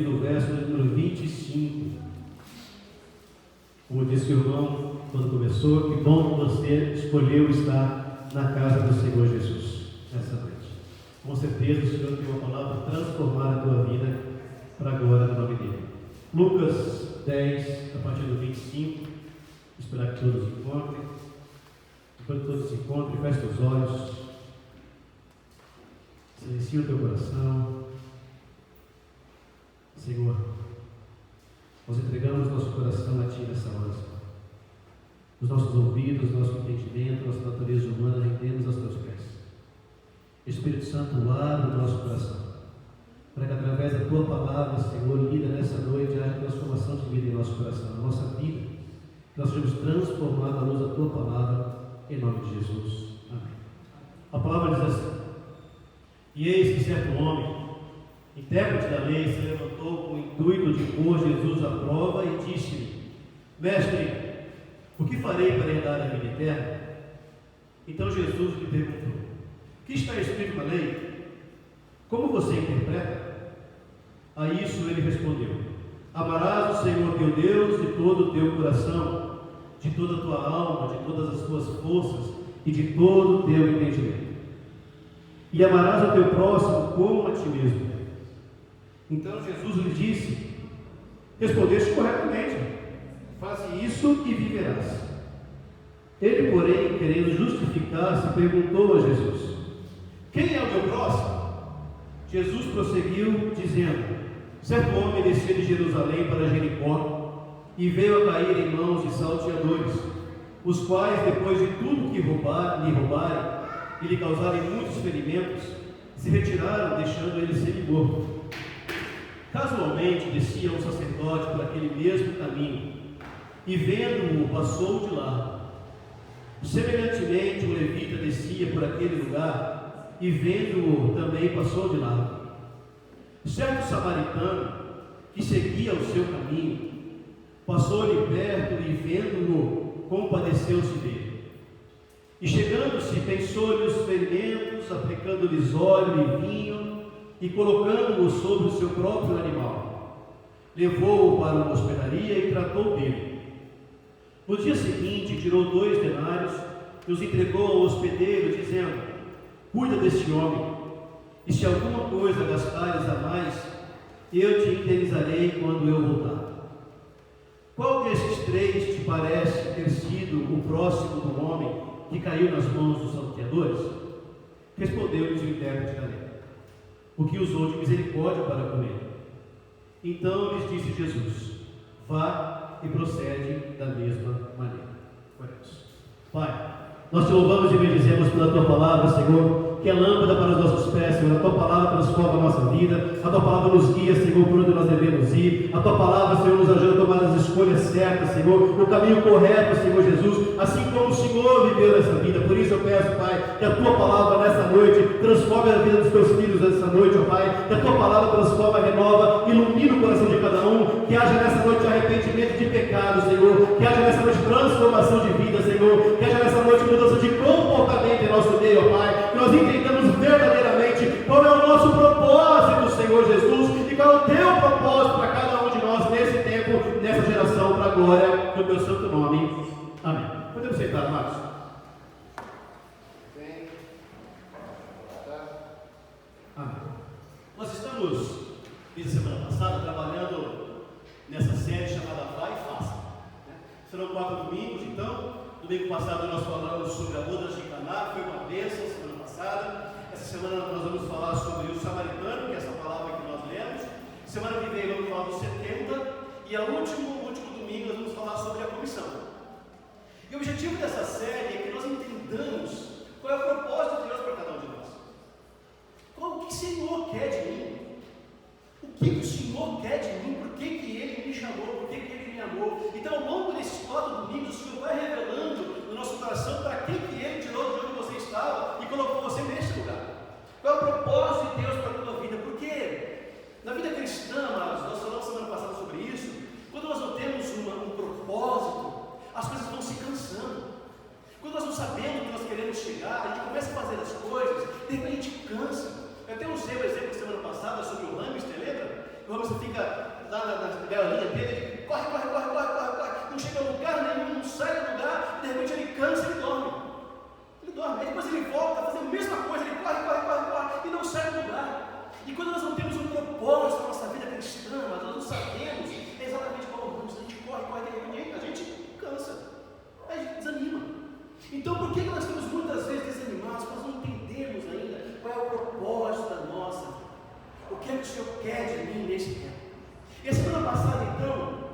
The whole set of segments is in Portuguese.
do verso número 25. Como disse o irmão quando começou, que bom que você escolheu estar na casa do Senhor Jesus nessa noite. Com certeza o Senhor tem uma palavra para transformar a tua vida para a glória do nome dele. Lucas 10, a partir do 25. Esperar que todos encontrem. Enquanto todos se encontrem, feche os olhos, silencia o teu coração. Senhor, nós entregamos nosso coração a Ti nessa hora, Senhor. Os nossos ouvidos, nosso entendimento, nossa natureza humana, rendemos aos Teus pés. Espírito Santo, abre o nosso coração, para que através da Tua palavra, Senhor, lida nessa noite, haja transformação de vida em nosso coração, na nossa vida, que nós sejamos transformados à luz da Tua palavra, em nome de Jesus. Amém. A palavra diz assim: e eis que certo homem, intérprete da lei, se levantou com o intuito de pôr Jesus à prova e disse-lhe: Mestre, o que farei para herdar a vida eterna? Então Jesus lhe perguntou: que está escrito na lei? Como você interpreta? A isso ele respondeu: amarás o Senhor teu Deus de todo o teu coração, de toda a tua alma, de todas as tuas forças e de todo o teu entendimento. E amarás o teu próximo como a ti mesmo. Então Jesus lhe disse: respondeste corretamente, faze isso e viverás. Ele, porém, querendo justificar-se, perguntou a Jesus: quem é o meu próximo? Jesus prosseguiu, dizendo: certo homem descia de Jerusalém para Jericó e veio a cair em mãos de salteadores, os quais, depois de tudo que lhe roubarem e lhe causarem muitos ferimentos, se retiraram, deixando ele semi-morto. Casualmente descia um sacerdote por aquele mesmo caminho, e vendo-o, passou de largo. Semelhantemente, um levita descia por aquele lugar, e vendo-o, também passou de largo. Certo samaritano, que seguia o seu caminho, passou-lhe perto e, vendo-o, compadeceu-se dele. E chegando-se, pensou-lhe os ferimentos, aplicando-lhes óleo e vinho, e colocando-o sobre o seu próprio animal, levou-o para uma hospedaria e tratou dele. No dia seguinte, tirou 2 denários e os entregou ao hospedeiro, dizendo: cuida deste homem, e se alguma coisa gastares a mais, eu te indenizarei quando eu voltar. Qual desses 3 te parece ter sido o próximo do homem que caiu nas mãos dos salteadores? Respondeu-lhes o intérprete da lei: o que usou de misericórdia para com ele. Então lhes disse Jesus: vá e procede da mesma maneira. Oremos. Pai, nós te louvamos e bendizemos pela tua palavra, Senhor, que é lâmpada para os nossos pés, Senhor. A tua palavra transforma a nossa vida, a tua palavra nos guia, Senhor, por onde nós devemos ir. A tua palavra, Senhor, nos ajuda a tomar as escolhas certas, Senhor, no caminho correto, Senhor Jesus, assim como o Senhor viveu nessa vida. Por isso eu peço, Pai, que a tua palavra nessa noite transforme a vida dos teus filhos nessa noite, ó Pai, que a tua palavra transforma, renova, ilumina o coração de cada um, que haja nessa noite arrependimento de pecado, Senhor, que haja nessa noite transformação de vida, Senhor, que haja nessa noite mudança de comportamento em nosso meio, ó Pai, que nós entendamos verdadeiramente qual é o nosso propósito, Senhor Jesus, e qual é o teu propósito para cada um de nós nesse tempo, nessa geração, para a glória do teu santo nome. Amém. Podemos sentar, amados? Amém. Nós estamos, desde a semana passada, trabalhando nessa série chamada Vai e Faça. Serão 4 domingos, então. Domingo passado nós falamos sobre a boda de Caná, foi uma bênção semana passada. Essa semana nós vamos falar sobre o samaritano, que é essa palavra que nós lemos. Semana que vem vamos falar dos 70. E o último domingo nós vamos falar sobre a comissão. E o objetivo dessa série é que nós entendamos qual é o propósito de Deus para cada um de nós. O que o Senhor quer de mim? O que o Senhor quer de mim? Por que Ele me chamou? Por que Ele me amou? Então, ao longo desses 4 domingos, o Senhor vai revelando no nosso coração para que Ele tirou de onde você estava e colocou você nesse lugar. Qual é o propósito de Deus para a tua vida? Porque na vida cristã, nós falamos semana passada sobre isso, quando nós não temos um propósito, as coisas vão se cansando. Quando nós não sabemos onde nós queremos chegar, a gente começa a fazer as coisas, de repente cansa. Eu até usei o exemplo semana passada sobre o hamster, lembra? O hamster fica na gaiolinha dele, ele corre, não chega a lugar nenhum, não sai do lugar, e de repente ele cansa e dorme. Aí depois ele volta a fazer a mesma coisa, ele corre e não sai do lugar. E quando nós não temos um propósito na nossa vida cristã, nós não sabemos exatamente qual vamos, a gente corre, a gente cansa, a gente desanima. Então por que nós estamos muitas vezes desanimados? Nós não entendemos ainda qual é o propósito da nossa vida. O que é que o Senhor quer de mim nesse tempo? E a semana passada, então,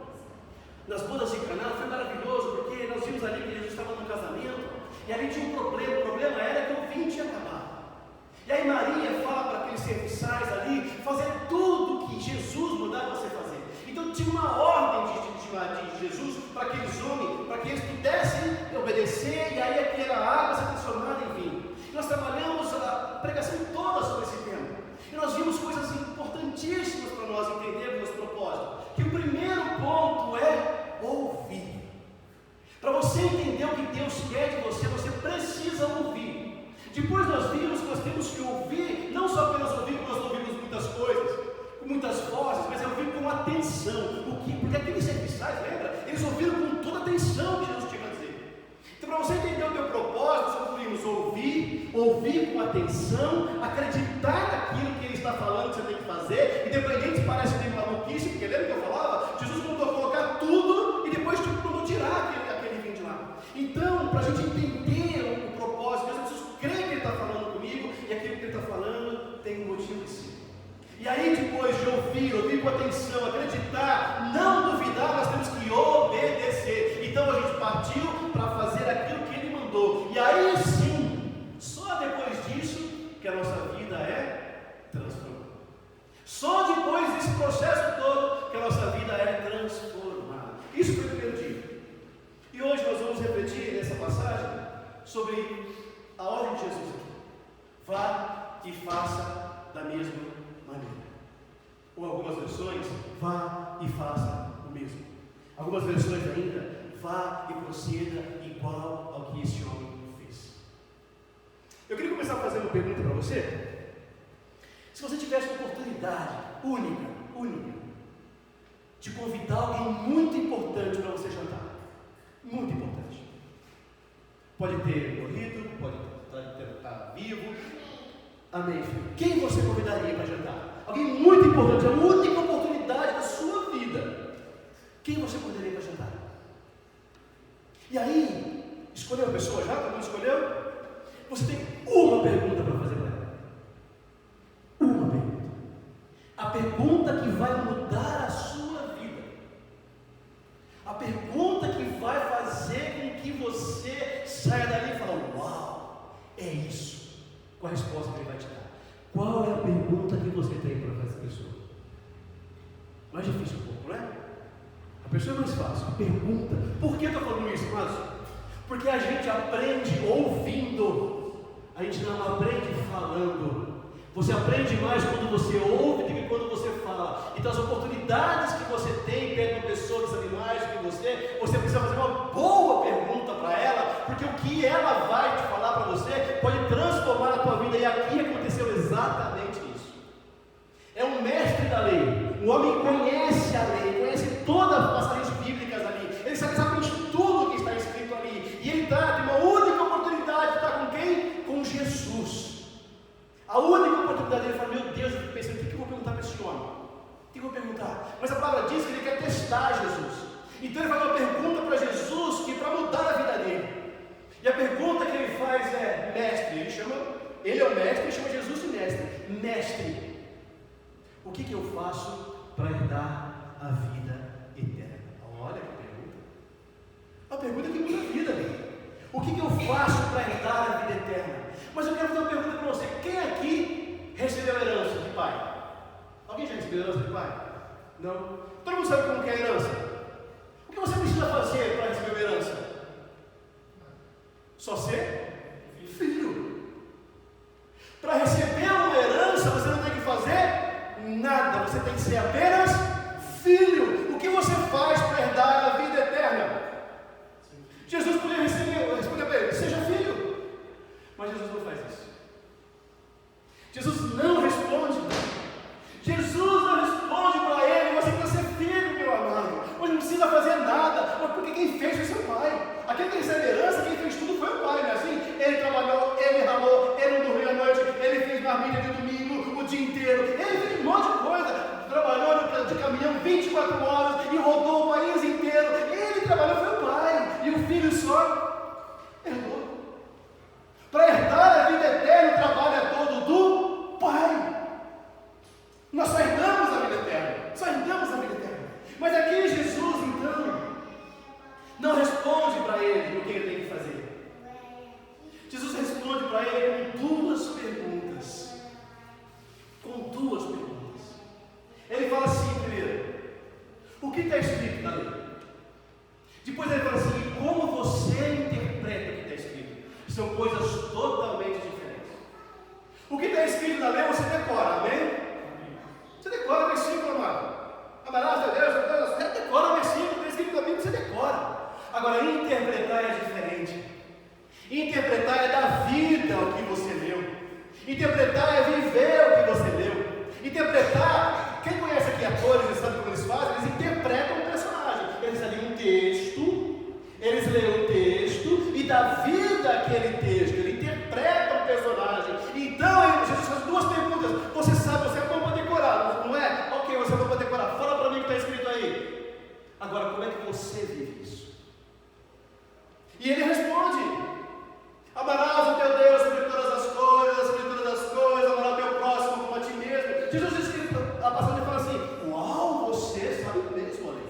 nas bodas de Caná, foi maravilhoso, porque nós vimos ali que Jesus estava no casamento, e ali tinha um problema. O problema era que o vinho tinha acabado. E aí Maria fala para aqueles serviçais ali, fazer tudo que Jesus mandava você fazer. Então tinha uma ordem de Jesus para aqueles homens, para que eles pudessem obedecer, e aí aquela água ser transformada em vinho. E nós trabalhamos a pregação toda sobre esse tema. E nós vimos coisas importantíssimas para nós entendermos nosso propósito. Que o primeiro ponto é ouvir. Para você entender o que Deus quer de você, você precisa ouvir. Depois nós vimos que nós temos que ouvir, não só apenas ouvir, porque nós ouvimos muitas coisas, com muitas vozes, mas é ouvir com atenção. Porque aqueles serviçais, lembra? Eles ouviram com toda a atenção o que Jesus tinha a dizer. Então, para você entender o teu propósito, nós concluímos ouvir com atenção, acreditar naquilo que Ele está falando que você tem que fazer, independente se parece meio maluquice, porque lembra que eu falava? Jesus mandou colocar tudo e depois mandou tirar aquele vinho de lá. Então, para a gente entender o propósito, eu preciso crer que Ele está falando comigo, e aquilo que Ele está falando tem um motivo de si. E aí, depois de ouvir com atenção, acreditar, não duvidar, nós temos que obedecer. Então a gente partiu para fazer aquilo que Ele mandou. E aí sim, só depois disso que a nossa vida é transformada. Só depois desse processo todo que a nossa vida é transformada. Isso foi o primeiro dia. E hoje nós vamos refletir nessa passagem sobre a ordem de Jesus aqui. Vá e faça da mesma maneira. Ou algumas versões, vá e faça o mesmo. Algumas versões ainda, vá e proceda igual ao que esse homem fez. Eu queria começar fazendo uma pergunta para você. Se você tivesse uma oportunidade única, de convidar alguém muito importante para você jantar, muito importante, pode ter morrido, pode estar vivo, amém, filho. Quem você convidaria para jantar? Alguém muito importante, a única oportunidade da sua vida. Quem você convidaria para jantar? E aí, escolheu a pessoa já? Todo mundo escolheu? Você tem uma pergunta para fazer para ela. Uma pergunta. A pergunta que vai mudar a sua vida. A pergunta que vai fazer com que você saia dali e fale, uau, é isso. Qual a resposta que ele vai te dar? Qual é a pergunta que você tem para essa pessoa? Mais difícil um pouco, não é? A pessoa é mais fácil. A pergunta. Por que eu estou falando isso, Márcio? Porque a gente aprende ouvindo. A gente não aprende falando. Você aprende mais quando você ouve do que quando você fala. Então as oportunidades que você tem perto de uma pessoa que sabe mais do que você precisa fazer uma boa pergunta para ela, porque o que ela vai te falar para você pode transformar a tua vida. E aqui aconteceu exatamente isso. É um mestre da lei. O homem conhece a lei, conhece todas as passagens bíblicas ali. Ele sabe exatamente tudo o que está escrito ali. E ele tem uma única oportunidade de estar com quem? Com Jesus. A única oportunidade dele fala, meu Deus, eu fico pensando, o que eu vou perguntar para esse homem? O que eu vou perguntar? Mas a palavra diz que ele quer testar Jesus. Então ele faz uma pergunta para Jesus que é para mudar a vida dele. E a pergunta que ele faz é, mestre, ele é o mestre, ele chama Jesus de mestre. Mestre, o que eu faço para herdar a vida eterna? Olha que pergunta. A pergunta que muda a vida. O que eu faço para herdar a vida eterna? Mas eu quero fazer uma pergunta para você. Quem aqui recebeu herança de pai? Alguém já recebeu herança de pai? Não? Todo mundo sabe como que é a herança? O que você precisa fazer para receber uma herança? Só ser filho. Para receber uma herança, você não tem que fazer nada. Você tem que ser apenas filho. O que você faz para herdar a vida eterna? Jesus poderia responder para ele, seja filho. Mas Jesus não faz isso. Jesus não responde. Jesus não responde para ele, você quer ser 24 horas e rodou o país inteiro. Ele trabalhou, foi o pai, e o filho só herdou. Para herdar a vida eterna, o trabalho é todo do pai. Nós só herdamos a vida eterna, só herdamos a vida eterna. Mas aqui Jesus, então, não responde para ele o que ele tem que fazer. Jesus responde para ele com duas perguntas. Ele fala assim, primeiro, o que está escrito na lei? Depois ele fala assim, como você interpreta o que está escrito? São coisas totalmente diferentes. O que está escrito na lei você decora, amém? Você decora o versículo, amado. Amarás a Deus, você decora o versículo, está escrito na Bíblia, você decora. Agora, interpretar é diferente. Interpretar é dar vida ao que você leu. Interpretar é viver o que você leu. Interpretar, quem conhece aqui atores e sabe como eles fazem? Eles interpretam um personagem. Eles leem um texto, eles leem um texto e dá vida àquele texto. Ele interpreta um personagem. Então, Jesus faz duas perguntas. Você sabe, você é bom para decorar, não é? Ok, você é bom para decorar. Fala para mim o que está escrito aí. Agora, como é que você vive isso? E ele responde: amarás o teu Deus sobre todas as coisas, amarás o teu próximo como a ti mesmo. Jesus diz que a passagem fala assim: uau, você sabe mesmo a lei.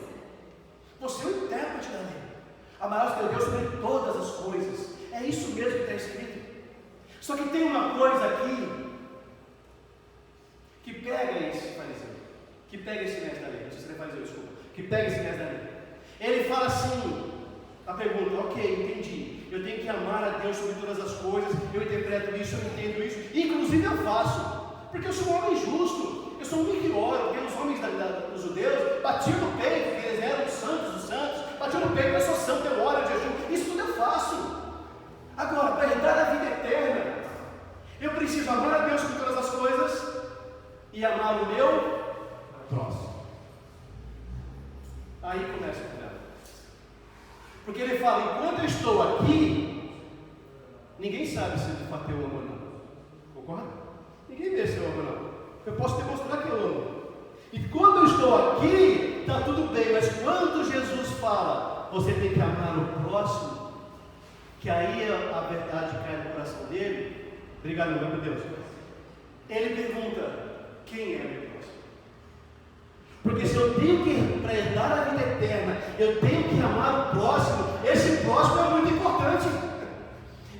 Você é o intérprete da lei. Amarás o teu Deus sobre todas as coisas. É isso mesmo que está escrito. Só que tem uma coisa aqui que pega esse fariseu, que pega esse mestre da lei. Não sei se ele é fariseu, desculpa. Que pega esse mestre da lei. Ele fala assim, a pergunta: ok, entendi. Eu tenho que amar a Deus sobre todas as coisas. Eu interpreto isso, eu entendo isso. Inclusive eu faço. Porque eu sou um homem justo. Eu sou um homem que ora. Porque os homens dos judeus batiam no peito, porque eles eram os santos dos santos. Batiam no peito: eu sou santo, eu oro, eu jejum. Isso tudo eu faço. Agora, para herdar a vida eterna, eu preciso amar a Deus sobre todas as coisas e amar o meu próximo. Aí começa o problema. Porque ele fala: enquanto eu estou aqui, ninguém sabe se de fato eu amo ou não. Concorda? Ninguém vê se eu amo ou não. Eu posso demonstrar que eu amo. E quando eu estou aqui, está tudo bem. Mas quando Jesus fala, você tem que amar o próximo, que aí a verdade cai no coração dele. Obrigado, meu Deus. Ele pergunta: quem é o meu próximo? Porque se eu tenho que, para herdar a vida eterna, eu tenho que amar o próximo, esse próximo é muito importante.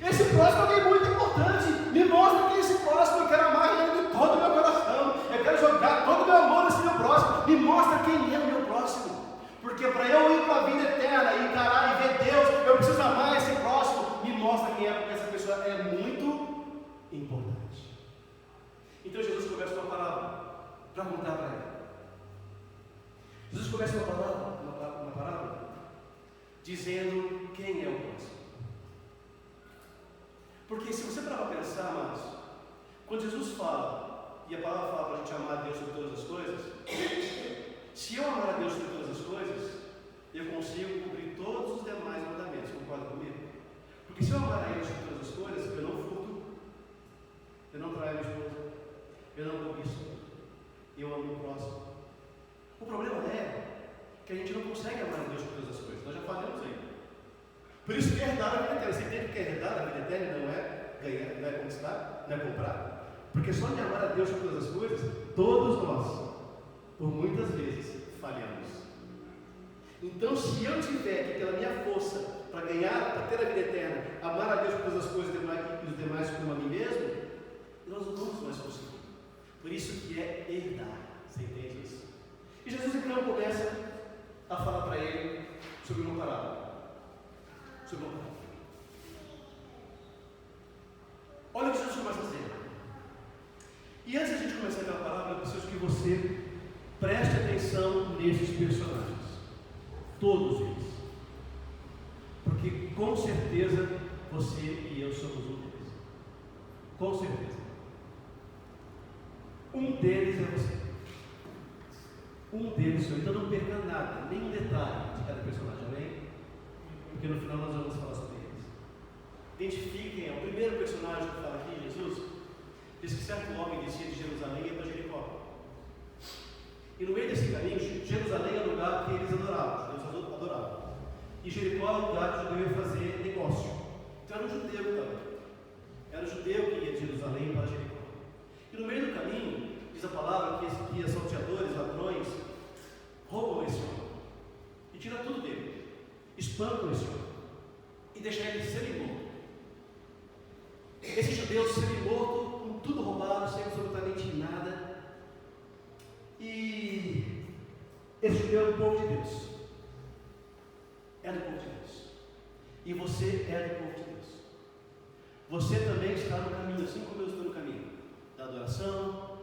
Esse próximo é alguém muito importante. Me mostra quem é esse próximo. Eu quero amar ele de todo o meu coração. Eu quero jogar todo o meu amor nesse meu próximo. Me mostra quem é o meu próximo. Porque para eu ir para a vida eterna e encarar e ver Deus, eu preciso amar esse próximo. Me mostra quem é, porque essa pessoa é muito importante. Então Jesus começa uma parábola para contar para ele. Jesus começa uma parábola dizendo quem é o próximo. Porque se você parar para pensar, amados, quando Jesus fala, e a palavra fala para a gente amar a Deus sobre todas as coisas, se eu amar a Deus sobre todas as coisas, eu consigo cumprir todos os demais mandamentos. Concorda comigo? Porque se eu amar a Ele sobre todas as coisas, eu não furto, eu não traio a minha esposa, eu não cobiço, eu amo o próximo. O problema é que a gente não consegue amar a Deus por todas as coisas. Nós já falamos aí. Por isso que herdar a vida eterna. Você entende que herdar a vida eterna não é ganhar, não é conquistar, não é comprar. Porque só de amar a Deus por todas as coisas, todos nós, por muitas vezes, falhamos. Então, se eu tiver que, pela minha força, para ganhar, para ter a vida eterna, amar a Deus por todas as coisas e os demais como a mim mesmo, nós não vamos mais conseguir. Por isso que é herdar. Você entende isso? E Jesus então começa a falar para ele sobre uma parábola. Olha o que Jesus começa a dizer. E antes de a gente começar a ver a parábola, eu preciso que você preste atenção nesses personagens. Todos eles. Porque com certeza você e eu somos um deles. Com certeza. Um deles é você. Um deles sou eu. Então não perca nada, nenhum detalhe de cada personagem, amém? Porque no final nós vamos falar sobre eles. Identifiquem, o primeiro personagem que fala aqui, Jesus, diz que certo homem descia de Jerusalém e ia para Jericó. E no meio desse caminho, Jerusalém era o lugar que eles adoravam, os judeus adoravam. E Jericó era o lugar que o judeu ia fazer negócio. Então era um judeu também. Era um judeu que ia de Jerusalém para Jericó. E no meio do caminho, diz a palavra que salteadores, ladrões, roubam esse homem. E tiram tudo dele. Espancam esse homem. E deixam ele semi-morto. Esse judeu semi-morto, com tudo roubado, sem absolutamente nada. E esse judeu é do povo de Deus. É do povo de Deus. E você é do povo de Deus. Você também está no caminho, assim como eu estou no caminho da adoração,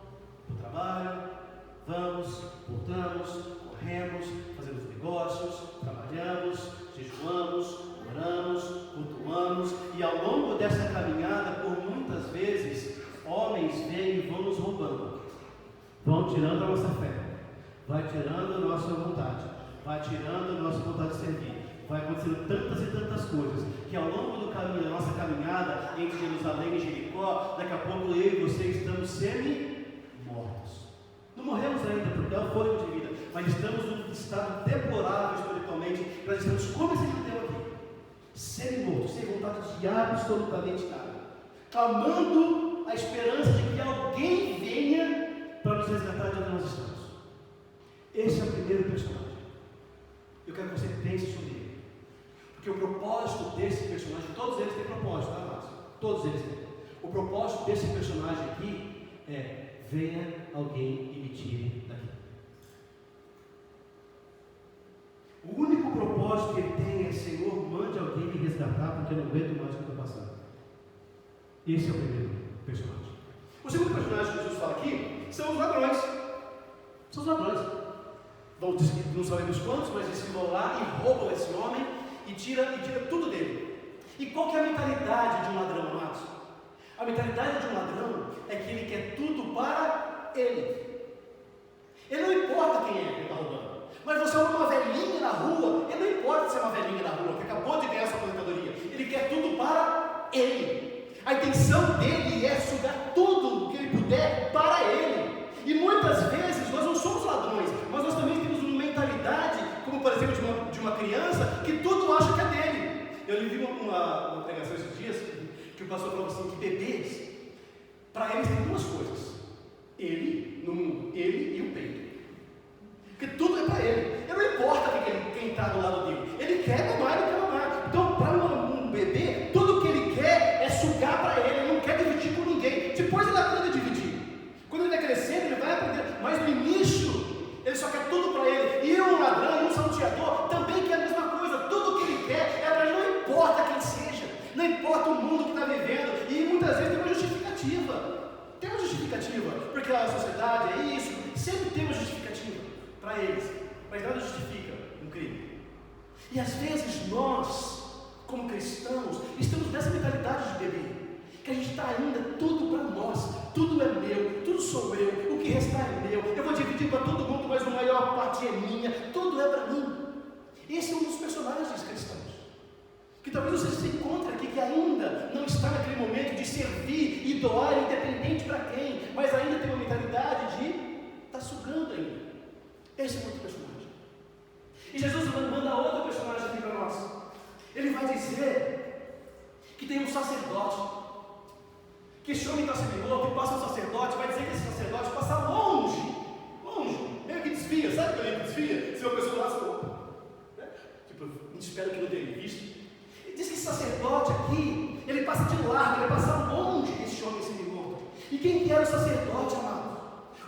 do trabalho. Vamos, voltamos, corremos, fazemos negócios, trabalhamos, jejuamos, oramos, cultuamos. E ao longo dessa caminhada, por muitas vezes, homens vêm e vão nos roubando. Vão tirando a nossa fé, vai tirando a nossa vontade, vai tirando a nossa vontade de servir. Vai acontecendo tantas e tantas coisas, que ao longo do caminho, da nossa caminhada entre Jerusalém e Jericó, daqui a pouco eu e você estamos semi-mortos. Não morremos ainda, porque é o fôlego de vida, mas estamos num estado deplorável espiritualmente. Nós estamos como esse judeu aqui, semi-mortos, sem vontade de absolutamente nada, clamando a esperança de que alguém venha para nos resgatar de onde nós estamos. Esse é o primeiro personagem. Eu quero que você pense sobre ele. Porque o propósito desse personagem, todos eles têm propósito, tá, Márcio? Todos eles têm. O propósito desse personagem aqui é: venha alguém e me tire daqui. O único propósito que ele tem é: Senhor, mande alguém me resgatar, porque eu não aguento mais o que eu estou passando. Esse é o primeiro personagem. O segundo personagem que Jesus fala aqui são os ladrões. São os ladrões. Não sabemos quantos, mas eles vão lá e roubam esse homem e tira tudo dele. E qual que é a mentalidade de um ladrão, amados? A mentalidade de um ladrão é que ele quer tudo para ele. Ele não importa quem é que está roubando. Mas você é uma velhinha na rua, ele não importa se é uma velhinha na rua, que acabou de ganhar sua aposentadoria. Ele quer tudo para ele. A intenção dele é sugar tudo que ele puder para ele. E muitas vezes nós não somos ladrões, mas nós também temos uma mentalidade, como por exemplo de uma criança, que tudo acha que é dele. Eu li uma pregação esses dias, que o pastor falou assim, que bebês, para eles tem duas coisas: ele no mundo, ele e o peito. Porque tudo é para ele. Ele não importa quem está do lado dele. Ele quer mamar, ele quer mamar. Então, para um bebê, tudo que ele quer é sugar para ele. Ele não quer dividir com ninguém. Depois ele aprende a dividir. Quando ele vai crescendo, ele vai aprender. Mas no início, ele só quer tudo para ele. E um ladrão e um salteador também quer a mesma coisa. Tudo que ele quer é para ele. Não importa quem seja. Não importa o mundo que está vivendo. E muitas vezes tem uma justificativa. Tem uma justificativa. Porque a sociedade é isso. Sempre tem uma justificativa para eles. Mas nada justifica um crime. E às vezes nós, como cristãos, estamos nessa mentalidade de bebê. Que a gente está ainda tudo para nós, tudo é meu, tudo sou eu, o que restar é meu, eu vou dividir para todo mundo, mas a maior parte é minha, tudo é para mim. Esse é um dos personagens cristãos, que talvez você se encontre aqui, que ainda não está naquele momento de servir e doar, independente para quem, mas ainda tem uma mentalidade de estar sugando ainda. Esse é outro personagem. E Jesus manda outro personagem aqui para nós. Ele vai dizer que tem um sacerdote, que esse homem está semi-morto e passa um sacerdote, vai dizer que esse sacerdote passa longe, meio que desvia, sabe quando ele desvia? Se uma pessoa lá, tipo, espero que não tenha visto. Ele diz que esse sacerdote aqui, ele passa de largo, ele passa longe desse homem semi-morto. E quem que era o sacerdote, amado?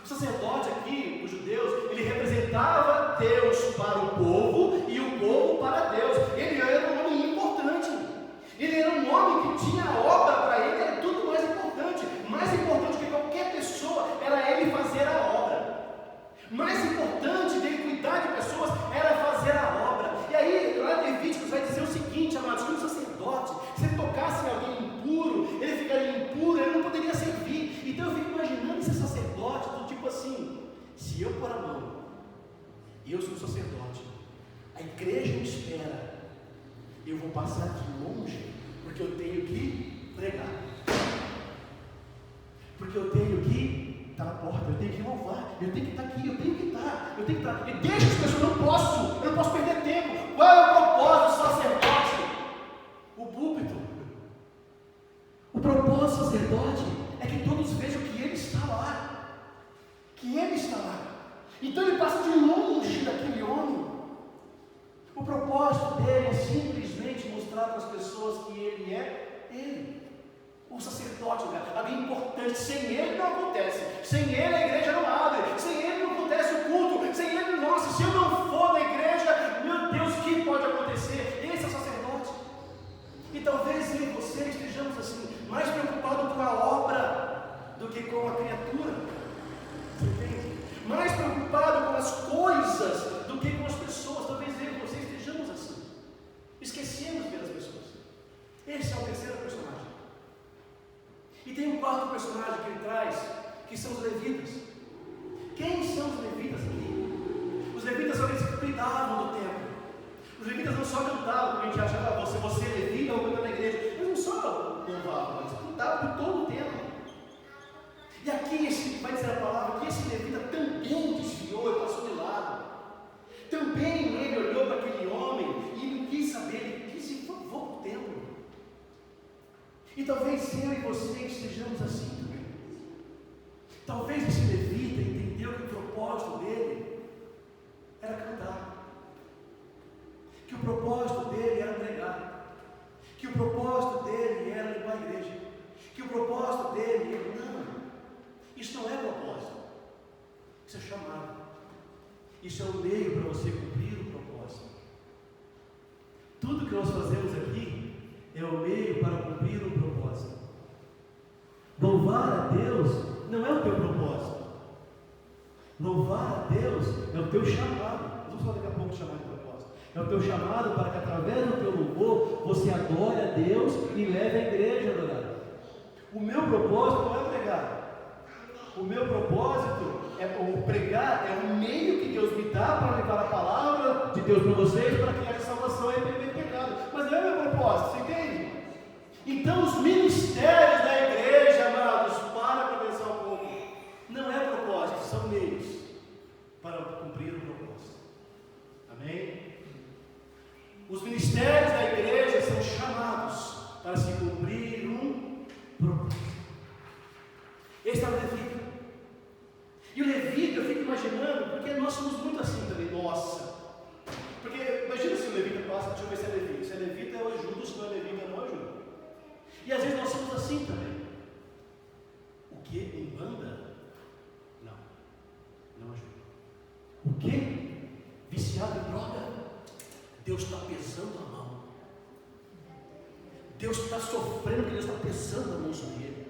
O sacerdote aqui, os judeus, ele representava Deus para o povo e o povo para Deus. Ele era um homem importante. Ele era um homem que tinha a obra para ele, era tudo mais importante. Mais importante que qualquer pessoa era ele fazer a obra. Mais importante dele cuidar de pessoas era fazer a obra. E aí, lá em Levíticos vai dizer o seguinte, amados, que um sacerdote, se ele tocasse em alguém impuro, ele ficaria impuro, ele não poderia servir. Então eu fico imaginando esse sacerdote do tipo assim: se eu pôr a mão, e eu sou sacerdote, a igreja me espera, eu vou passar de longe, porque eu tenho que pregar, porque eu tenho que estar na porta, eu tenho que louvar, eu tenho que estar aqui, eu tenho que estar. E deixa as pessoas, eu não posso perder tempo. Qual é o propósito do sacerdote? O púlpito. O propósito do sacerdote é que todos vejam que ele está lá. Que ele está lá. Então ele passa de longe daquele homem. O propósito dele é simplesmente mostrar para as pessoas que ele é ele. O sacerdote, alguém importante. Sem ele não acontece. Sem ele a igreja não abre. Sem ele não acontece o culto. Sem ele, nossa, se eu não for na igreja, meu Deus, o que pode acontecer? Esse é o sacerdote. E talvez eu e você estejamos assim, mais preocupados com a obra do que com a criatura. Você entende? Mais preocupados com as coisas do que com as pessoas. Talvez eu e você estejamos assim. Esquecemos de ver as pessoas. Esse é o terceiro personagem. E tem um quarto personagem que ele traz, que são os levitas. Quem são os levitas aqui? Os levitas são aqueles que cuidavam do templo. Os levitas não só cantavam, como a gente acha, você é levita ou cantando na igreja. Eles não só louvavam, eles cantavam por todo o templo. E aqui vai dizer a palavra que esse levita também desviou e passou de lado. Também ele olhou para aquele homem e não quis saber, ele quis ir para o templo. E talvez eu e você estejamos assim também. Talvez esse levita entendeu que o propósito dele era cantar. Que o propósito dele era pregar. Que o propósito dele era limpar a igreja. Que o propósito dele era... Não, isso não é propósito. Isso é chamado. Isso é o meio para você cumprir o propósito. Tudo que nós fazemos aqui é o meio para cumprir um propósito. Louvar a Deus não é o teu propósito. Louvar a Deus é o teu chamado. Nós vamos falar daqui a pouco de chamado de propósito. É o teu chamado para que através do teu louvor você adore a Deus e leve a igreja a adorar. O meu propósito não é pregar. O meu propósito é pregar, é o meio que Deus me dá para levar a palavra de Deus para vocês, para que haja salvação e arrependimento do pecado. Mas não é o meu propósito, você entende? Então os ministérios da igreja, amados, para pensar um pouco, não é propósito, são meios para cumprir o propósito. Amém? Os ministérios da igreja são chamados para se cumprir um propósito. Este é o levita. E o levita, eu fico imaginando, porque nós somos muito assim também, nossa. Porque imagina se o levita passa, deixa eu ver se é levita. Se é levita, eu ajudo, se não é levita, eu não ajudo. E às vezes nós somos assim também. O que? Em banda? Não ajuda. O que? Viciado em droga? Deus está pesando a mão. Deus está sofrendo, porque Deus está pesando a mão sobre ele.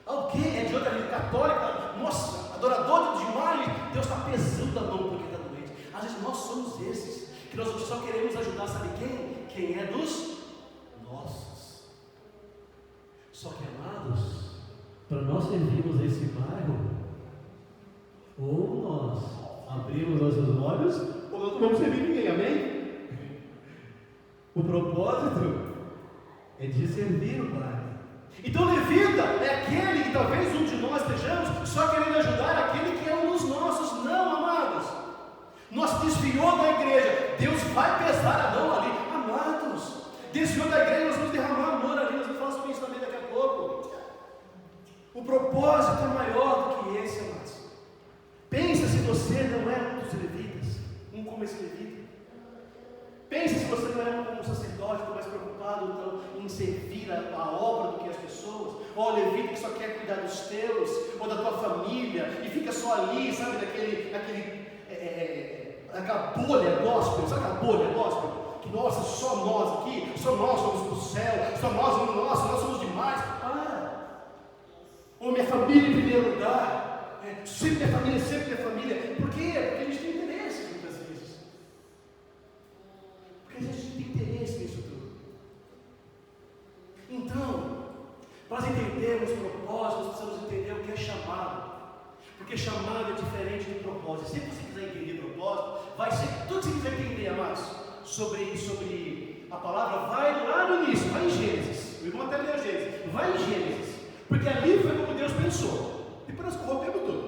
Alguém é de outra religião católica, nossa, adorador de imagem, Deus está pesando a mão porque está doente. Às vezes nós somos esses, que nós só queremos ajudar, sabe quem? Quem é dos nossos. Só que, amados, para nós servirmos esse bairro, ou nós abrimos nossos olhos, ou nós não vamos servir ninguém, amém? O propósito é de servir o bairro. Então levita é aquele que talvez um de nós estejamos só querendo ajudar aquele que é um dos nossos. Não, amados. Nós desviou da igreja, Deus vai pesar a mão ali. Amados, desviou da igreja, nós vamos derramar amor ali. Nós vamos falar sobre isso também daqui a pouco. O propósito é maior do que esse, amados. Pensa se você não é um dos levitas, um como esse levita. Pense se você não é um sacerdote, mais preocupado então, em servir a obra do que as pessoas, ou o levita que só quer cuidar dos teus, ou da tua família, e fica só ali, sabe, aquela bolha gospel, sabe aquela bolha gospel? Que nossa, só nós aqui, só nós somos do céu, só nós somos nós somos demais. Para! Ou minha família em primeiro lugar, sempre minha família, sempre minha família. Por quê? Porque a gente tem interesse muitas vezes. Porque a gente tem interesse nisso tudo. Então, para nós entendermos propósitos, nós precisamos entender o que é chamado. Porque chamado é diferente de propósito. Se você quiser entender propósito, vai ser tudo que você quiser entender, amados, sobre a palavra, vai lá no início, vai em Gênesis. O irmão até leu Gênesis. Vai em Gênesis. Porque ali foi como Deus pensou. Depois nós corrompemos tudo.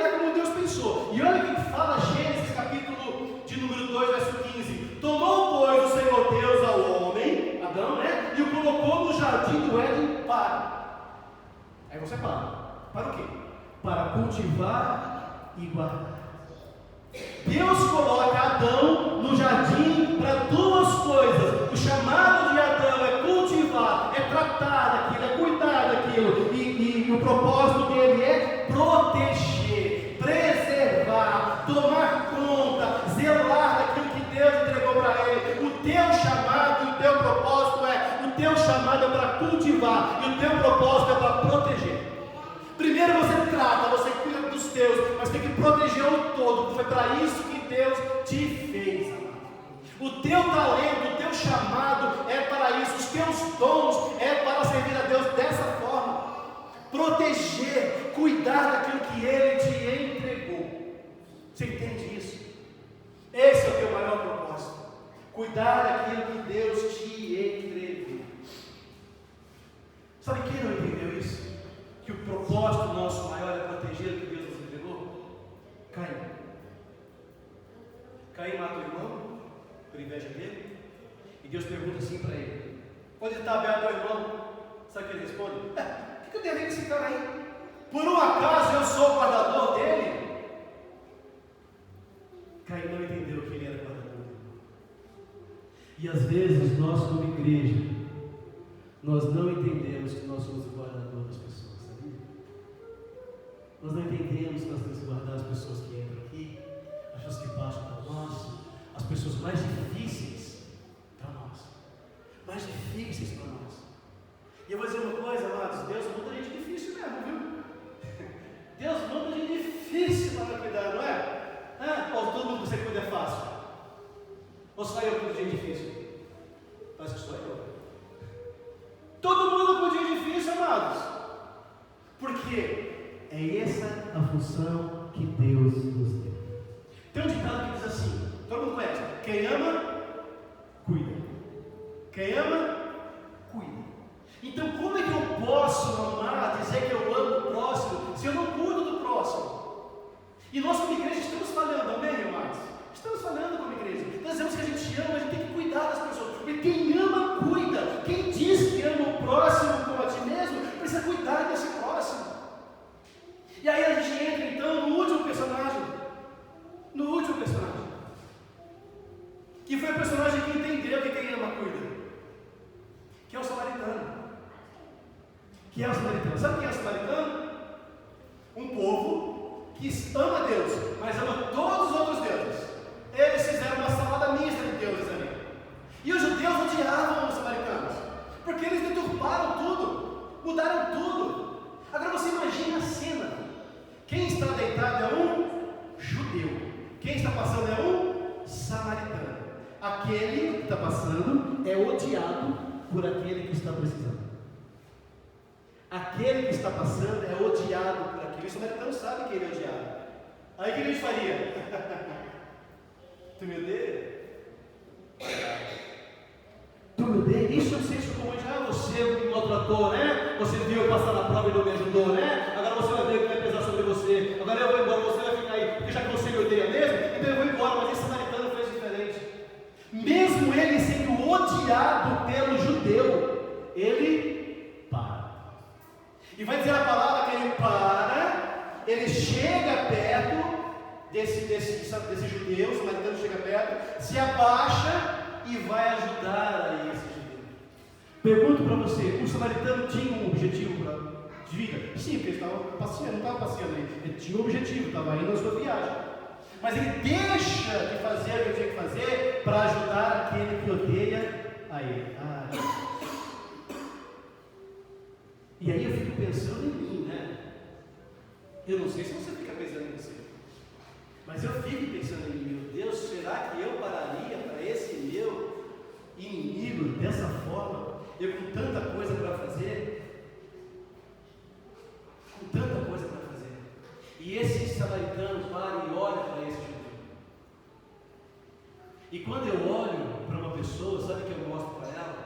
olha como Deus pensou. E olha o que fala Gênesis capítulo de número 2, verso 15. Tomou, pois, o Senhor Deus ao homem, Adão, né? E o colocou no jardim do Éden para. Aí você para o quê? Para cultivar e guardar. Deus coloca Adão no jardim para duas coisas. O chamado de Adão é cultivar, é tratar daquilo, é cuidar daquilo. E o propósito dele é proteger, preservar, tomar conta, zelar daquilo que Deus entregou para ele. O teu chamado e o teu propósito o teu chamado é para cultivar e o teu propósito é para proteger. Primeiro você trata, você cuida dos teus, mas tem que proteger o todo, porque foi para isso que Deus te fez, amado. O teu talento, o teu chamado é para isso, os teus dons é para servir a Deus dessa forma. Proteger, cuidar daquilo que Ele te entregou. Você entende isso? Esse é o teu maior propósito. Cuidar daquilo que Deus te entregou. Sabe quem não entendeu isso? Que o propósito nosso maior é proteger o que Deus nos entregou? Caim. Caim mata o irmão por inveja dele. E Deus pergunta assim para ele: onde está Abel, teu irmão? Sabe o que ele responde? O que eu tenho a ver com esse cara aí? Por um acaso eu sou o guardador dele? Caim não entendeu que ele era guardador dele. E às vezes nós, como igreja, nós não entendemos que nós somos o guardador das pessoas, sabia? Nós não entendemos que nós temos que guardar as pessoas que entram aqui, as pessoas que passam para nós, as pessoas mais difíceis para nós, mais difíceis para nós. E eu vou dizer uma coisa, amados, Deus manda gente difícil mesmo, viu? Deus manda gente difícil para cuidar, não é? Ou todo mundo que você cuida é fácil? Ou só eu cuido de gente difícil? Parece que sou eu. Todo mundo cuida de gente difícil, amados. Por quê? É essa a função que Deus nos deu. Tem um ditado que diz assim, todo mundo conhece: quem ama, cuida. Quem ama, cuida. Então como é que eu posso amar, dizer que eu amo o próximo, se eu não cuido do próximo? E nós como igreja estamos falhando, amém, irmãos? Estamos falhando como igreja. Nós dizemos que a gente ama, a gente tem que cuidar das pessoas. Porque quem ama, cuida. Quem diz que ama o próximo como a ti mesmo, precisa cuidar desse próximo. E aí a gente entra então no último personagem. No último personagem. Que foi o personagem que entendeu que quem ama, cuida. Que é o samaritano. Que é o samaritano. Sabe quem é o samaritano? Um povo que ama Deus, mas ama todos os outros deuses. Eles fizeram uma salada mista de deuses ali. E os judeus odiavam os samaritanos, porque eles deturparam tudo, mudaram tudo. Agora você imagina a cena. Quem está deitado é um judeu. Quem está passando é um samaritano. Aquele que está passando é odiado por aquele que está precisando. Aquele que está passando é odiado por aquele. O samaritano sabe que ele é odiado. Aí o que a gente faria? Tu me odeia? Tu me odeia? Isso é um senso comum de você me maltratou, né? Você viu eu passar na prova e não me ajudou, né? Agora você vai ver o que vai pesar sobre você. Agora eu vou embora, você vai ficar aí, porque já que você me odeia mesmo, então eu vou embora. Mas esse samaritano fez diferente. Mesmo ele sendo odiado pelo judeu, ele para. E vai dizer a palavra que ele para, ele chega perto desse judeu, o samaritano chega perto, se abaixa e vai ajudar a esse judeu. Pergunto para você, o samaritano tinha um objetivo de vida? Sim, porque ele estava passeando, não estava passeando ali, ele tinha um objetivo, estava indo na sua viagem. Mas ele deixa de fazer o que ele tinha que fazer para ajudar aquele que odeia a ele. E aí eu fico pensando em mim, né? Eu não sei se você fica pensando em você, mas eu fico pensando em mim. Meu Deus, será que eu pararia para esse meu inimigo dessa forma? Eu com tanta coisa para fazer? Com tanta coisa para fazer. E esse samaritano para e olha para esse judeu. E quando eu olho para uma pessoa, sabe o que eu mostro para ela?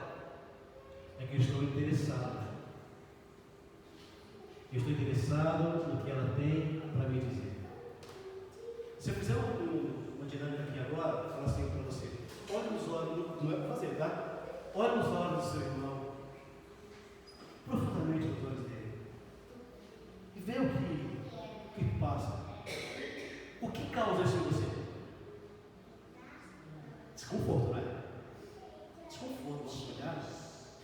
É que eu estou interessado. Eu estou interessado no que ela tem para me dizer. agora falar assim para você. Olha nos olhos, não é para fazer, tá? Olha nos olhos do seu irmão, profundamente nos olhos dele, e vê o que passa. O que causa isso em você? Desconforto, não é? Desconforto, vamos olhar.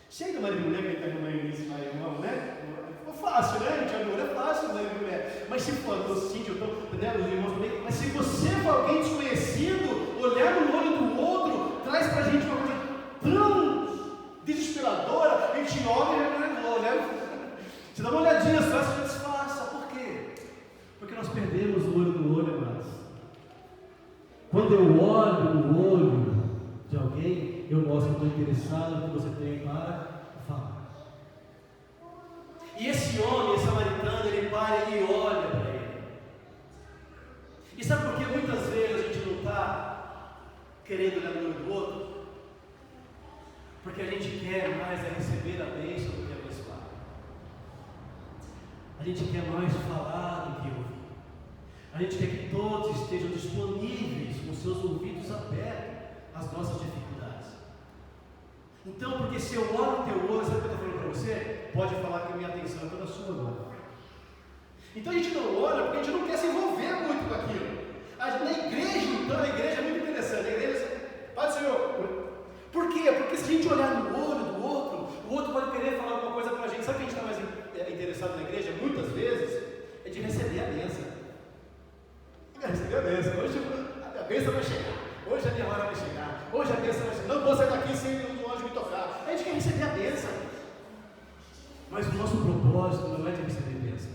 Chega, marido e mulher, que ele está no início, marido e irmão, né? É fácil, né? Gente, amor, é fácil, marido e mulher. Mas se for, eu sinto, né, os irmãos também. Mas se você for alguém desconhecido, olhar no olho do outro, traz pra gente uma coisa tão desesperadora, a gente olha e olha. Você dá uma olhadinha só, você já disfarça. Por quê? Porque nós perdemos o olho no olho, amados. Quando eu olho no olho de alguém, eu mostro que estou interessado no que você tem para falar. E esse homem, esse samaritano, ele para e olha para ele. E sabe por que muitas vezes a gente não está querendo olhar no olho do outro? Porque a gente quer mais é receber a bênção do que abençoar. A gente quer mais falar do que ouvir. A gente quer que todos estejam disponíveis, com seus ouvidos abertos às nossas dificuldades. Então, porque se eu olho no teu olho, sabe o que eu estou falando para você? Pode falar que a minha atenção é toda sua agora. Então a gente não olha porque a gente não quer se envolver muito com aquilo. Na igreja, então, a igreja é muito interessante. A igreja, Pai do Senhor. Por quê? Porque se a gente olhar no olho do outro, o outro pode querer falar alguma coisa para a gente. Sabe o que a gente está mais interessado na igreja? Muitas vezes é de receber a bênção. Receber a bênção. Hoje a bênção vai chegar. Hoje a minha hora vai chegar. Hoje a bênção vai chegar. Não vou sair daqui sem o anjo me tocar. A gente quer receber a bênção. Mas o nosso propósito não é de receber bênção.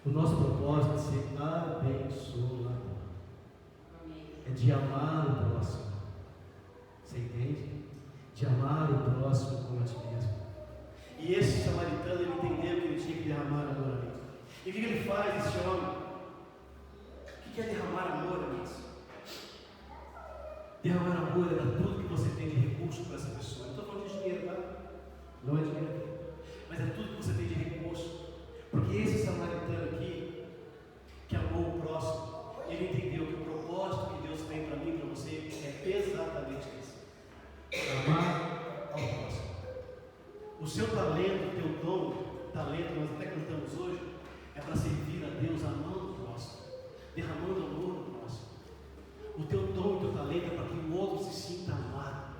O nosso propósito é ser abençoador. É de amar o próximo. Você entende? De amar o próximo como a ti mesmo. E esse samaritano, ele entendeu que ele tinha que derramar amor a Deus. E o que ele faz, esse homem? O que é derramar amor, amigos? Derramar amor é dar tudo que você tem de recurso para essa pessoa. Não estou falando de dinheiro, tá? Não é dinheiro. Mas é tudo que você tem de recurso. Porque esse samaritano aqui, que amou o próximo, ele entendeu que o propósito que Deus tem para mim e para você é exatamente esse: amar ao próximo. O seu talento, o teu dom, talento, nós até cantamos hoje, é para servir a Deus amando o próximo, derramando amor no próximo. O teu dom, o teu talento é para que o outro se sinta amado,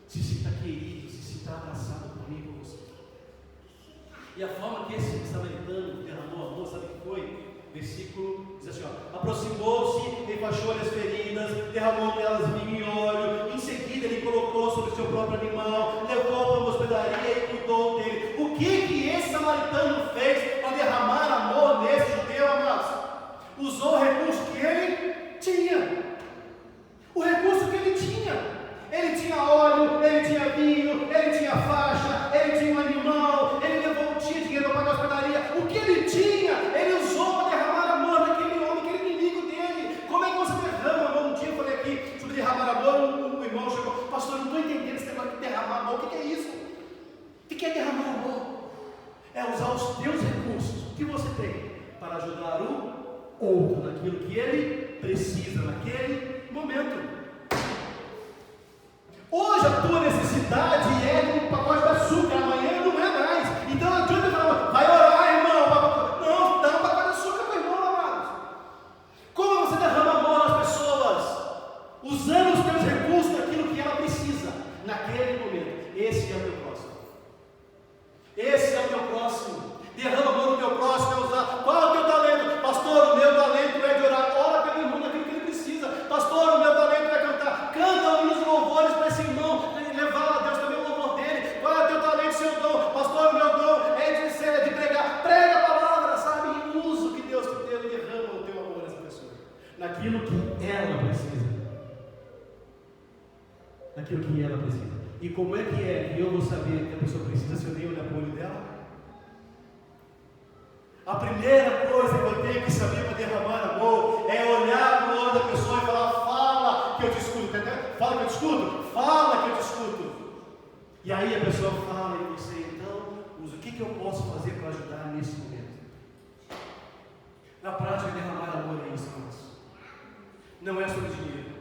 se sinta querido, se sinta abraçado por mim e por você. E a forma que esse samaritano derramou amor, sabe o que foi? Versículo diz assim, ó: aproximou-se, enfaixou as feridas, derramou nelas vinho e óleo. Em seguida ele colocou sobre o seu próprio animal, levou para uma hospedaria e cuidou dele. O que esse samaritano fez para derramar amor nesse judeu, amados? Usou o recurso que ele tinha. O recurso que ele tinha. Ele tinha óleo, ele tinha vinho, ele tinha faixa, ele tinha um animal, ele levou, tinha dinheiro para pagar a hospedaria. O que ele tinha, ele usou para derramar amor naquele homem, aquele inimigo dele. Como é que você derrama amor? Um dia eu falei aqui sobre derramar amor, um irmão chegou: pastor, eu não estou entendendo esse negócio de derramar amor. O que é isso? O que é derramar amor? É usar os teus recursos, o que você tem, para ajudar o outro naquilo que ele precisa naquele momento. Hoje a tua necessidade é de um pacote de açúcar, amanhã não é mais. Então não adianta falar: vai orar, irmão. Não, dá um pacote de açúcar para o irmão, amados. Como você derrama amor nas pessoas? Usando os teus recursos naquilo que ela precisa, naquele momento. Esse é o teu próximo. Esse é o teu próximo. Derrama amor no teu próximo, é usar. Qual é o teu talento? Pastor, o meu talento é de orar. Ora pelo irmão naquilo que ele precisa. Pastor, o meu talento é cantar. Canta os louvores para esse irmão, levar a Deus também o louvor dele. Qual é o teu talento, seu dom? Pastor, o meu dom é de pregar. Prega a palavra, sabe? E usa o que Deus te deu e derrama o teu amor nessa pessoa. Naquilo que ela precisa. Naquilo que ela precisa. E como é que eu vou saber que a pessoa precisa se eu nem olhar para o olho dela? A primeira coisa que eu tenho que saber para derramar amor é olhar no olho da pessoa e falar: fala que eu te escuto. Fala que eu te escuto? Fala que eu te escuto. E aí a pessoa fala e você, então, usa. O que eu posso fazer para ajudar nesse momento? Na prática, derramar amor é isso, irmãos. Não é sobre dinheiro.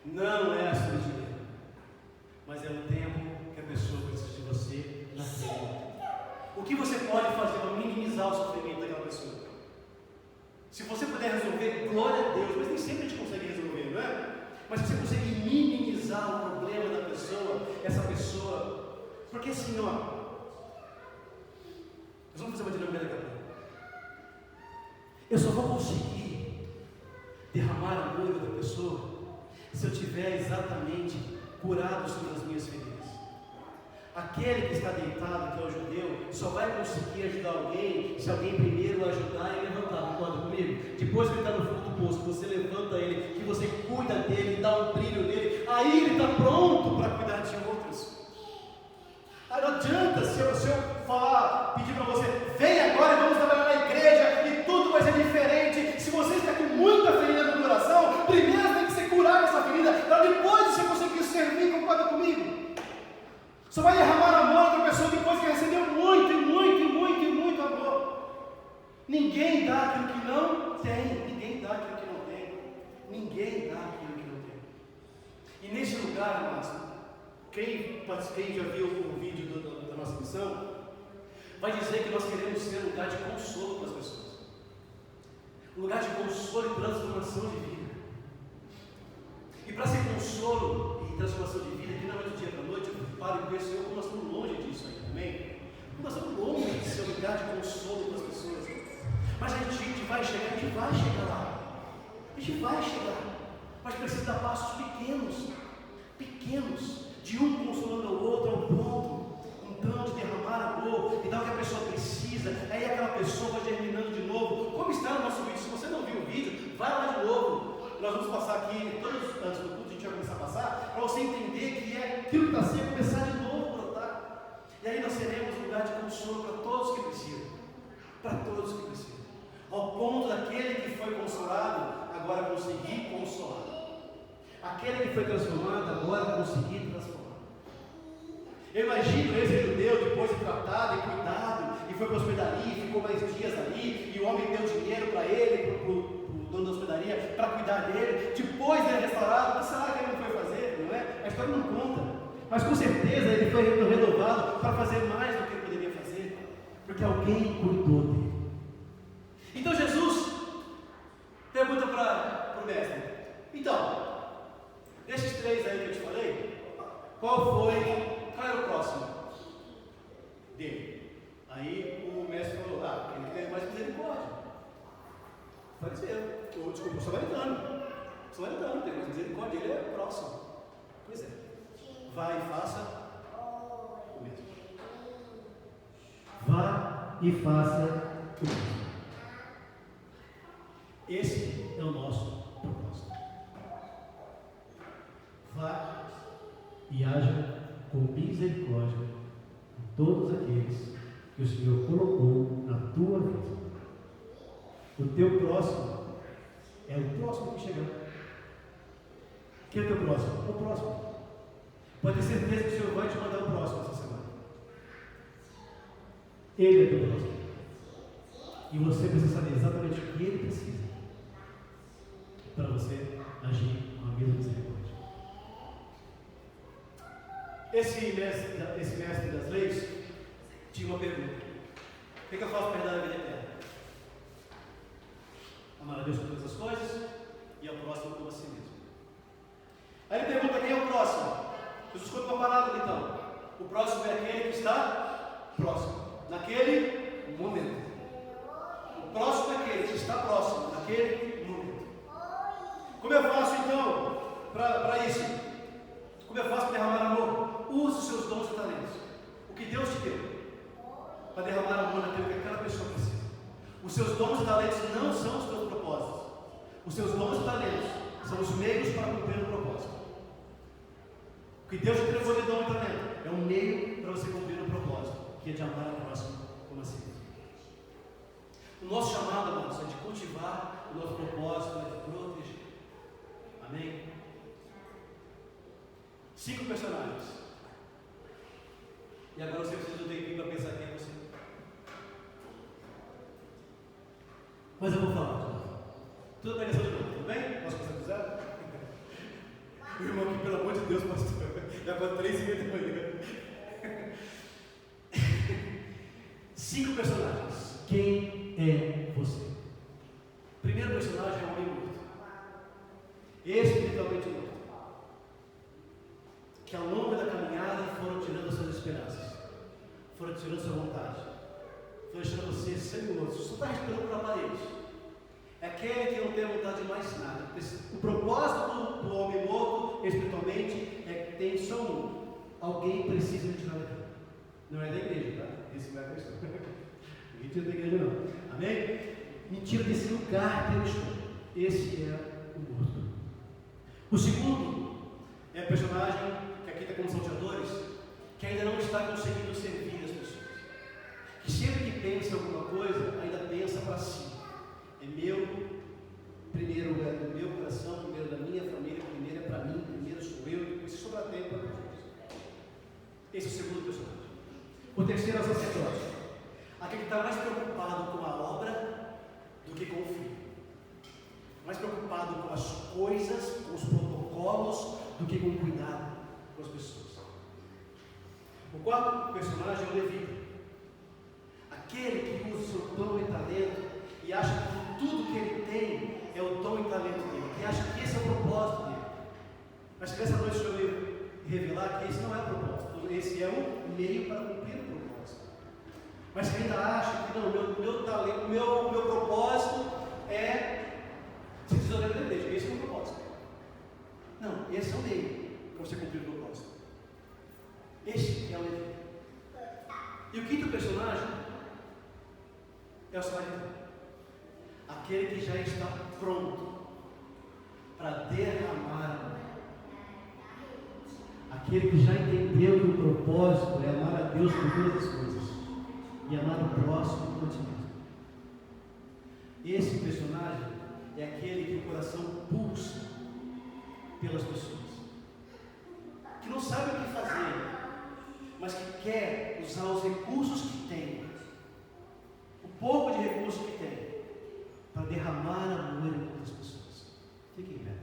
não é sobre dinheiro, mas é o tempo que a pessoa precisa de você naquele momento. O que você pode fazer para minimizar o sofrimento daquela pessoa? Se você puder resolver, glória a Deus, mas nem sempre a gente consegue resolver, não é? Mas se você conseguir minimizar o problema da pessoa, essa pessoa, porque assim, ó, nós vamos fazer uma dinâmica daqui a pouco. Eu só vou conseguir derramar amor da pessoa se eu tiver exatamente curado sobre as minhas feridas. Aquele que está deitado, que é o judeu, só vai conseguir ajudar alguém se alguém primeiro o ajudar e levantar. Concorda comigo? Depois que ele está no fundo do poço, que você levanta ele, que você cuida dele, dá um brilho nele, aí ele está pronto para cuidar de outros. Aí não adianta se eu falar, pedir para você, vem agora e vamos trabalhar na igreja e tudo vai ser diferente. Se você está com muita ferida no coração, primeiro tem que ser curado essa ferida, para depois você conseguir servir. Concorda comigo? Só vai derramar amor a outra pessoa depois que recebeu muito amor. Ninguém dá aquilo que não tem. Ninguém dá aquilo que não tem. Ninguém dá aquilo que não tem. E nesse lugar, amados, quem já viu o vídeo da nossa missão, vai dizer que nós queremos ser um lugar de consolo para as pessoas. Um lugar de consolo e transformação de vida. E para ser consolo e transformação de vida, que não é do dia para a noite, eu paro e penso, como nós estamos longe disso aí também. Nós estamos longe de ser um lugar de consolo para as pessoas. Mas a gente vai chegar lá. A gente vai chegar. Mas precisa dar passos pequenos, de um consolando ao outro, ao ponto, então, de derramar amor e dar o que a pessoa precisa. Aí aquela pessoa vai germinando de novo. Como está no nosso vídeo? Se você não viu o vídeo, vai lá de novo. Nós vamos passar aqui, todos antes do culto, a gente vai começar a passar, para você entender que é aquilo que está sendo começar de novo a brotar. E aí nós seremos um lugar de consolo para todos que precisam. Para todos que precisam. Ao ponto daquele que foi consolado, agora conseguir consolar. Aquele que foi transformado, agora conseguir transformar. Eu imagino esse judeu, depois de tratado e cuidado, e foi para a hospedaria, ficou mais dias ali, e o homem deu dinheiro para ele, para o dono da hospedaria, para cuidar dele. Depois de restaurado, o que será que ele não foi fazer? Não é? A história não conta. Mas com certeza ele foi renovado para fazer mais do que ele poderia fazer, porque alguém cuidou dele. Então Jesus pergunta para o mestre: então, desses três aí que eu te falei, qual era o próximo dele? Aí o mestre falou: ele quer mais misericórdia. Fariseu, desculpa, o samaritano tem mais misericórdia, ele é o próximo. Pois é, vai e faça o mesmo. Vá e faça o mesmo. Esse é o nosso propósito. Vá e haja com misericórdia com todos aqueles que o Senhor colocou na tua vida. O teu próximo é o próximo que chegar. Quem é o teu próximo? É o próximo. Pode ter certeza que o Senhor vai te mandar o próximo essa semana. Ele é teu próximo. E você precisa saber exatamente o que ele precisa para você agir com a mesma misericórdia. Esse mestre das leis tinha uma pergunta: o que eu faço para herdar a vida eterna? Amar a Deus por todas as coisas e ao próximo como a si mesmo. Aí ele pergunta: quem é o próximo? Jesus conta uma parábola então. O próximo é aquele que está próximo, naquele momento. O próximo é aquele que está próximo, naquele momento. Como eu faço então para isso? Como eu faço para derramar amor? Use os seus dons e talentos. O que Deus te deu para derramar amor naquilo que aquela pessoa precisa. Os seus dons e talentos não são os teus propósitos. Os seus dons e talentos são os meios para cumprir o propósito. O que Deus te entregou de dom e talento é um meio para você cumprir o propósito, que é de amar o próximo como a si mesmo. O nosso chamado, amados, é de cultivar o nosso propósito, é de proteger. Amém? 5 personagens. E agora você precisa de um tempinho para pensar quem é você. Mas eu vou falar. Tudo bem nessa de novo, tudo bem? Posso começar do zero? Deus, pastor. Já foi 3h30 da manhã. 5 personagens. Quem é você? Primeiro personagem é o homem morto. Espiritualmente morto. Que ao longo da caminhada foram tirando as suas esperanças. Foram tirando a sua vontade. Foram deixando você semi-morto. Só está respirando por aparelhos. É aquele que não tem vontade de mais nada. O propósito do homem morto, espiritualmente, é que tem só um. Alguém precisa me tirar daqui. Não é da igreja, tá? Esse vai cristão. Ninguém tira da igreja, não. Amém? Me tira desse lugar que eu estou. Esse é o morto. O segundo é o personagem que aqui está como salteadores, que ainda não está conseguindo servir as pessoas. Que sempre que pensa em alguma coisa, ainda pensa para si. É meu, primeiro é do meu coração, primeiro da minha família, primeiro é para mim, primeiro sou eu, e se sobrar tempo para Deus. Esse é o segundo personagem. O terceiro é o sacerdote. Aquele que está mais preocupado com a obra do que com o fim. Mais preocupado com as coisas, com os protocolos, do que com o cuidado com as pessoas. O quarto personagem é o levita. Aquele que usa o seu dom e talento e acha que tudo que ele tem é o dom e talento dele, e acha que esse é o propósito dele. Mas que nessa noite eu ia revelar que esse não é o propósito, esse é o meio para cumprir o propósito. Mas que ainda acha que não, meu talento, meu propósito é se desenvolver na igreja, esse é o propósito. Não, esse é o meio para você cumprir o propósito. Este é o levita. E o quinto personagem é o samaritano. Aquele que já está pronto para derramar. Aquele que já entendeu que o propósito é amar a Deus por todas as coisas e amar o próximo como a ti mesmo. Esse personagem é aquele que o coração pulsa pelas pessoas, que não sabe o que fazer, mas que quer usar os recursos que tem, o pouco de recursos que tem, para derramar amor em muitas pessoas. Fiquem bem.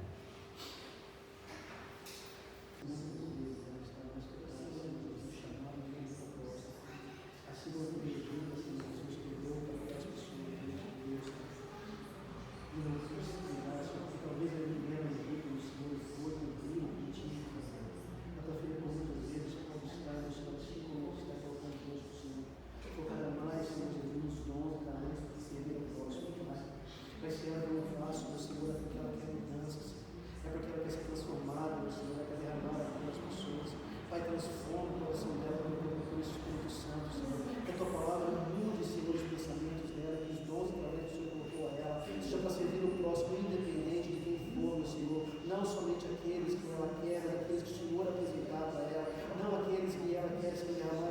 Aqueles que ela quer, mas aqueles que o Senhor apresentar para ela, não aqueles que ela quer se derramar